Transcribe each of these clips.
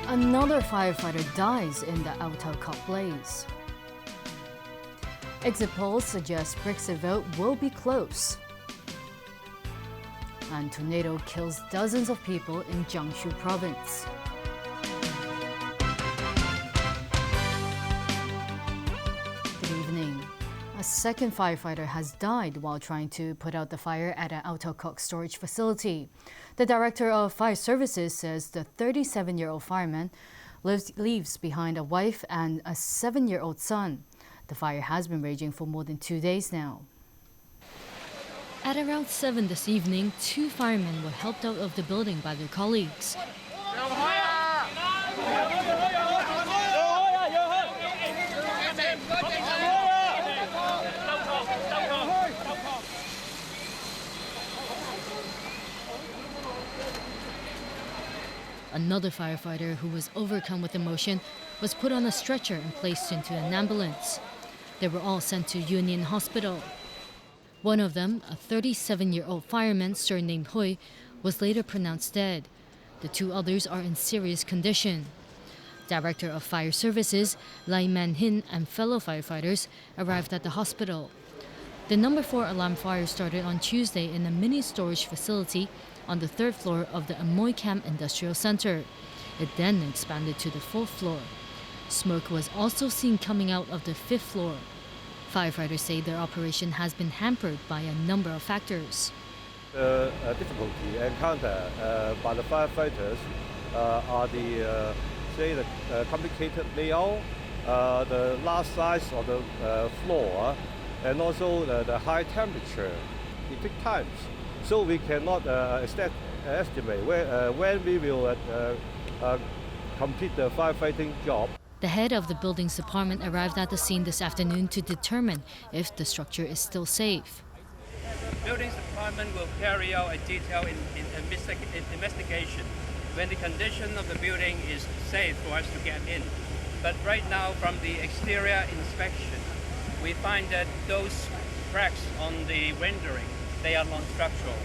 Another firefighter dies in the Auto-Kok blaze. Exit polls suggest Brexit vote will be close. And tornado kills dozens of people in Jiangsu province. Good evening. A second firefighter has died while trying to put out the fire at an Auto-Kok storage facility. The director of fire services says the 37-year-old fireman leaves behind a wife and a 7-year-old son. The fire has been raging for more than 2 days now. At around 7 this evening, 2 firemen were helped out of the building by their colleagues. Another firefighter who was overcome with emotion was put on a stretcher and placed into an ambulance. They were all sent to Union Hospital. One of them, a 37-year-old fireman surnamed Hui, was later pronounced dead. The 2 others are in serious condition. Director of Fire Services, Lai Man-hin, and fellow firefighters arrived at the hospital. The number 4 alarm fire started on Tuesday in a mini storage facility on the 3rd floor of the Amoy Camp Industrial Center. It then expanded to the 4th floor. Smoke was also seen coming out of the 5th floor. Firefighters say their operation has been hampered by a number of factors. The difficulty encountered by the firefighters are the complicated layout, the large size of the floor, and also the high temperature. It takes time, so we cannot estimate when we will complete the firefighting job. The head of the building's department arrived at the scene this afternoon to determine if the structure is still safe. The buildings department will carry out a detailed investigation when the condition of the building is safe for us to get in. But right now, from the exterior inspection, we find that those cracks on the rendering, they are non-structural.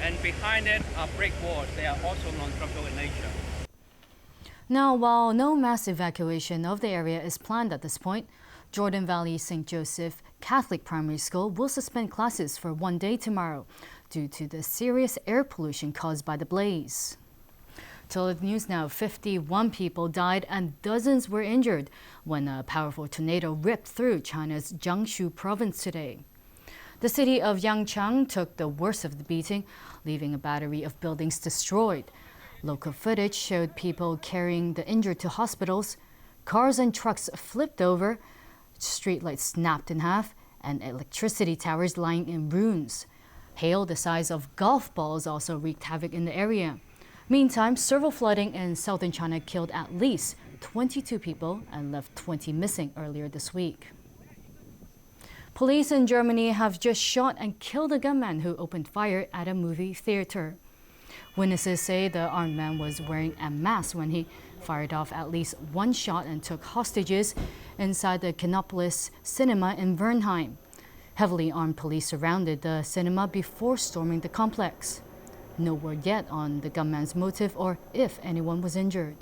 And behind it are brick walls. They are also non-structural in nature. Now, while no mass evacuation of the area is planned at this point, Jordan Valley St. Joseph Catholic Primary School will suspend classes for 1 day tomorrow due to the serious air pollution caused by the blaze. Till the news now, 51 people died and dozens were injured when a powerful tornado ripped through China's Jiangsu province today. The city of Yangchang took the worst of the beating, leaving a battery of buildings destroyed. Local footage showed people carrying the injured to hospitals. Cars and trucks flipped over, streetlights snapped in half, and electricity towers lying in ruins. Hail the size of golf balls also wreaked havoc in the area. Meantime, severe flooding in southern China killed at least 22 people and left 20 missing earlier this week. Police in Germany have just shot and killed a gunman who opened fire at a movie theater. Witnesses say the armed man was wearing a mask when he fired off at least 1 shot and took hostages inside the Kinopolis cinema in Wernheim. Heavily armed police surrounded the cinema before storming the complex. No word yet on the gunman's motive or if anyone was injured.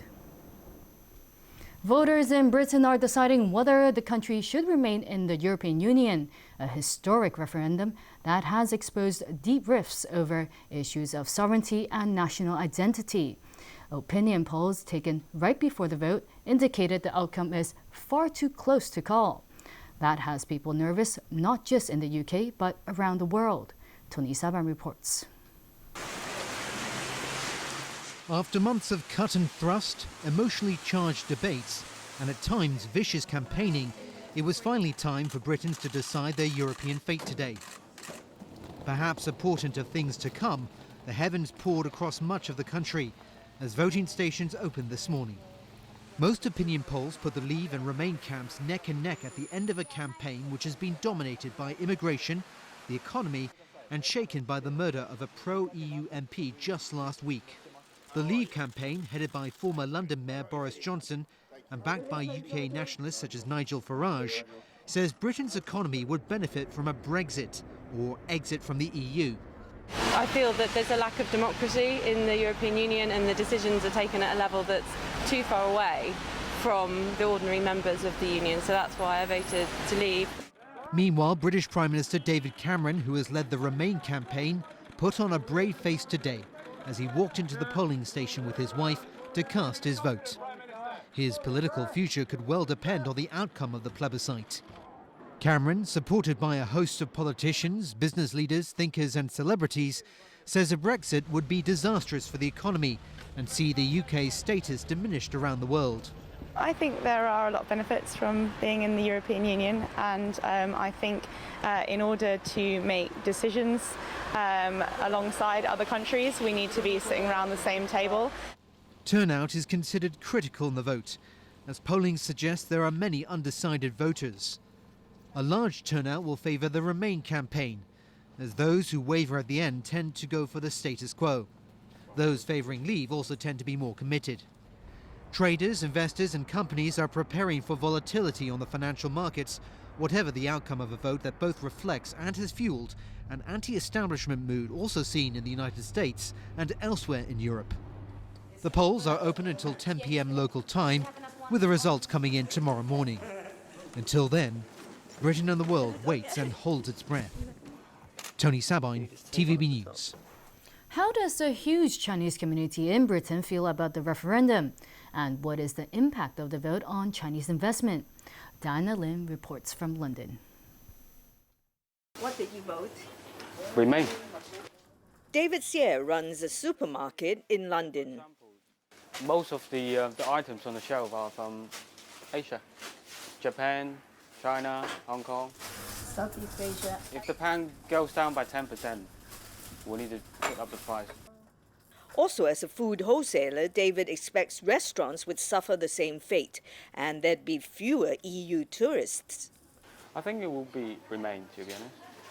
Voters in Britain are deciding whether the country should remain in the European Union, a historic referendum that has exposed deep rifts over issues of sovereignty and national identity. Opinion polls taken right before the vote indicated the outcome is far too close to call. That has people nervous, not just in the UK, but around the world. Tony Saban reports. After months of cut and thrust, emotionally charged debates, and at times vicious campaigning, it was finally time for Britons to decide their European fate today. Perhaps a portent of things to come, the heavens poured across much of the country as voting stations opened this morning. Most opinion polls put the Leave and Remain camps neck and neck at the end of a campaign which has been dominated by immigration, the economy, and shaken by the murder of a pro-EU MP just last week. The Leave campaign, headed by former London Mayor Boris Johnson and backed by UK nationalists such as Nigel Farage, says Britain's economy would benefit from a Brexit, or exit from the EU. I feel that there's a lack of democracy in the European Union and the decisions are taken at a level that's too far away from the ordinary members of the Union, so that's why I voted to leave. Meanwhile, British Prime Minister David Cameron, who has led the Remain campaign, put on a brave face today as he walked into the polling station with his wife to cast his vote. His political future could well depend on the outcome of the plebiscite. Cameron, supported by a host of politicians, business leaders, thinkers and celebrities, says a Brexit would be disastrous for the economy and see the UK's status diminished around the world. I think there are a lot of benefits from being in the European Union, and I think in order to make decisions alongside other countries, we need to be sitting around the same table. Turnout is considered critical in the vote, as polling suggests there are many undecided voters. A large turnout will favour the Remain campaign, as those who waver at the end tend to go for the status quo. Those favouring Leave also tend to be more committed. Traders, investors and companies are preparing for volatility on the financial markets, whatever the outcome of a vote that both reflects and has fuelled an anti-establishment mood also seen in the United States and elsewhere in Europe. The polls are open until 10 p.m. local time, with the results coming in tomorrow morning. Until then, Britain and the world waits and holds its breath. Tony Sabine, TVB News. How does the huge Chinese community in Britain feel about the referendum? And what is the impact of the vote on Chinese investment? Diana Lim reports from London. What did you vote? Remain. David Sear runs a supermarket in London. Most of the items on the shelf are from Asia, Japan, China, Hong Kong. Southeast Asia. If the pound goes down by 10%, we need to put up the price. Also, as a food wholesaler, David expects restaurants would suffer the same fate and there'd be fewer EU tourists. I think it will remain, to be honest.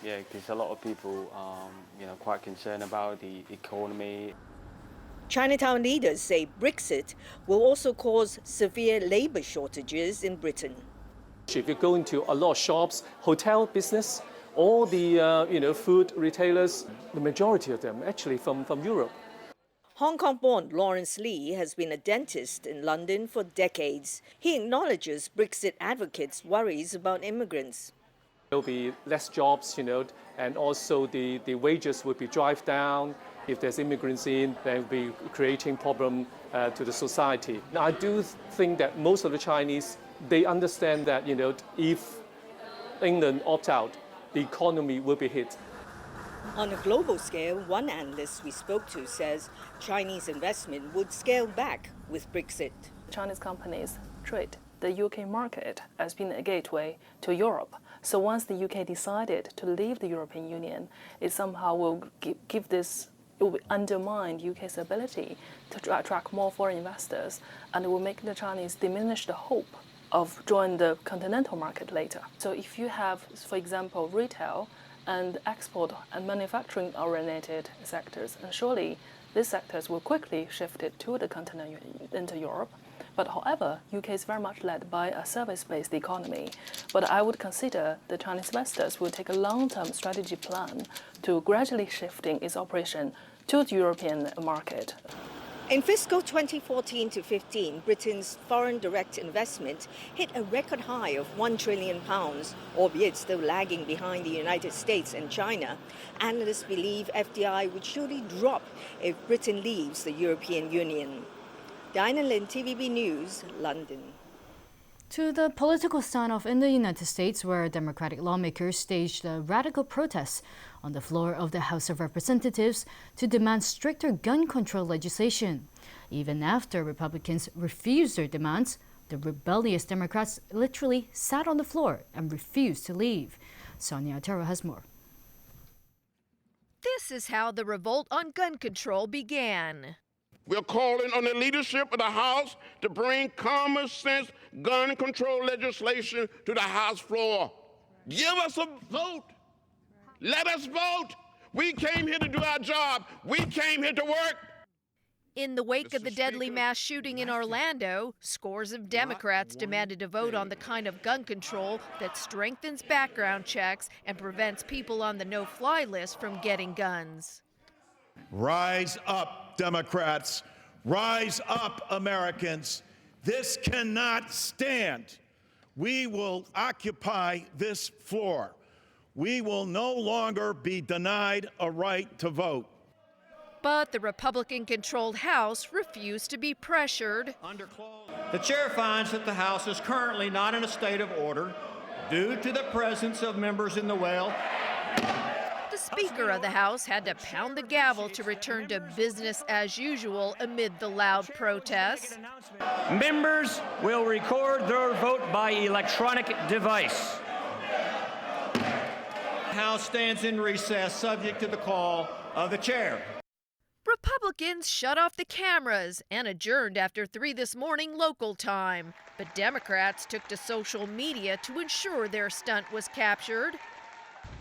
Yeah, because a lot of people are quite concerned about the economy. Chinatown leaders say Brexit will also cause severe labour shortages in Britain. If you go into a lot of shops, hotel business, all the food retailers, the majority of them actually from Europe. Hong Kong-born Lawrence Lee has been a dentist in London for decades. He acknowledges Brexit advocates' worries about immigrants. There'll be less jobs, and also the wages will be drive down. If there's immigrants in, they'll be creating problem to the society. Now, I do think that most of the Chinese, they understand that, if England opts out, the economy will be hit. On a global scale, one analyst we spoke to says Chinese investment would scale back with Brexit. Chinese companies treat the UK market as being a gateway to Europe. So once the UK decided to leave the European Union, it somehow will it will undermine UK's ability to attract more foreign investors, and it will make the Chinese diminish the hope of joining the continental market later. So if you have, for example, retail and export and manufacturing oriented sectors, and surely these sectors will quickly shift it to the continent into Europe. But however, UK is very much led by a service-based economy. But I would consider the Chinese investors will take a long-term strategy plan to gradually shifting its operation to the European market. In fiscal 2014 to 15, Britain's foreign direct investment hit a record high of £1 trillion, albeit still lagging behind the United States and China. Analysts believe FDI would surely drop if Britain leaves the European Union. Diana Lin, TVB News, London. To the political standoff in the United States, where Democratic lawmakers staged a radical protest on the floor of the House of Representatives to demand stricter gun control legislation. Even after Republicans refused their demands, the rebellious Democrats literally sat on the floor and refused to leave. Sonia Otero has more. This is how the revolt on gun control began. We're calling on the leadership of the House to bring common sense gun control legislation to the House floor. Give us a vote. Let us vote. We came here to do our job. We came here to work. In the wake of the deadly mass shooting in Orlando, scores of Democrats demanded a vote on the kind of gun control that strengthens background checks and prevents people on the no-fly list from getting guns. Rise up, Democrats. Rise up, Americans. This cannot stand. We will occupy this floor. We will no longer be denied a right to vote. But the Republican-controlled House refused to be pressured. The chair finds that the House is currently not in a state of order due to the presence of members in the well. The Speaker of the House had to pound the gavel to return to business as usual amid the loud protests. Members will record their vote by electronic device. The House stands in recess subject to the call of the chair. Republicans shut off the cameras and adjourned after 3 this morning local time. But Democrats took to social media to ensure their stunt was captured.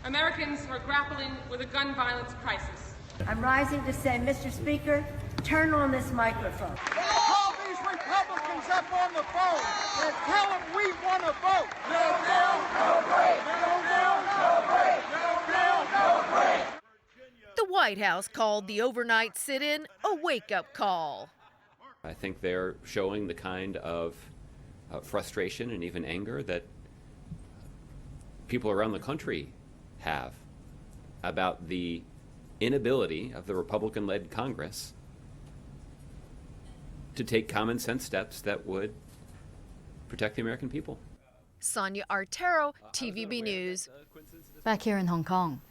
Americans are grappling with a gun violence crisis. I'm rising to say, Mr. Speaker, turn on this microphone. Call these Republicans up on the phone and tell them we want to vote. No bill, no break. No bill, no break. No bill, no break. The White House called the overnight sit-in a wake-up call. I think they're showing the kind of frustration and even anger that people around the country have about the inability of the Republican-led Congress to take common sense steps that would protect the American people. Sonia Artero, TVB News. Back here in Hong Kong,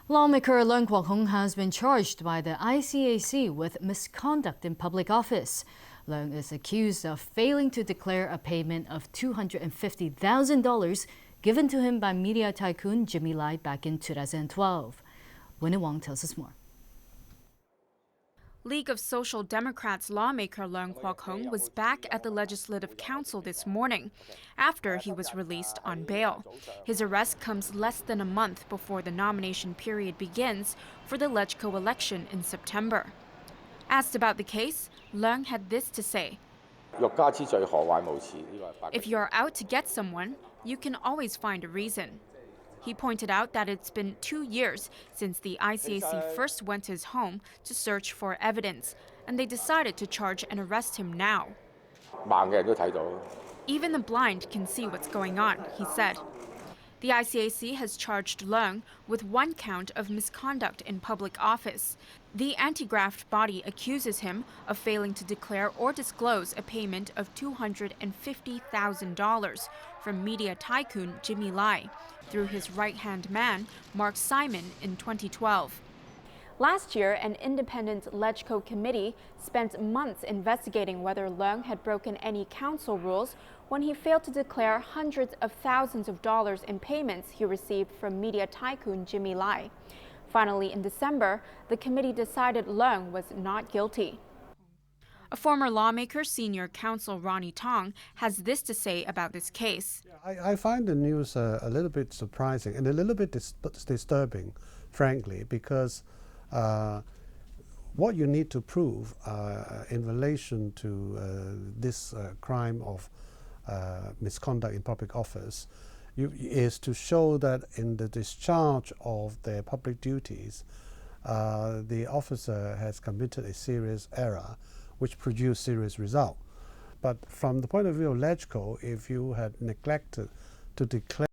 lawmaker Leung has been charged by the ICAC with misconduct in public office. Leung is accused of failing to declare a payment of $250,000 given to him by media tycoon Jimmy Lai back in 2012. Winnie Wong tells us more. League of Social Democrats lawmaker Leung Kwok-hung was back at the Legislative Council this morning after he was released on bail. His arrest comes less than a month before the nomination period begins for the LegCo election in September. Asked about the case, Leung had this to say. If you're out to get someone, you can always find a reason. He pointed out that it's been 2 years since the ICAC first went to his home to search for evidence, and they decided to charge and arrest him now. Even the blind can see what's going on, he said. The ICAC has charged Leung with 1 count of misconduct in public office. The anti-graft body accuses him of failing to declare or disclose a payment of $250,000 from media tycoon Jimmy Lai through his right-hand man, Mark Simon, in 2012. Last year, an independent LegCo committee spent months investigating whether Leung had broken any council rules when he failed to declare hundreds of thousands of dollars in payments he received from media tycoon Jimmy Lai. Finally, in December, the committee decided Leung was not guilty. A former lawmaker, senior counsel Ronnie Tong, has this to say about this case. I find the news a little bit surprising and a little bit disturbing, frankly, because what you need to prove in relation to this crime of misconduct in public office is to show that in the discharge of their public duties, the officer has committed a serious error which produced serious result. But from the point of view of LegCo, if you had neglected to declare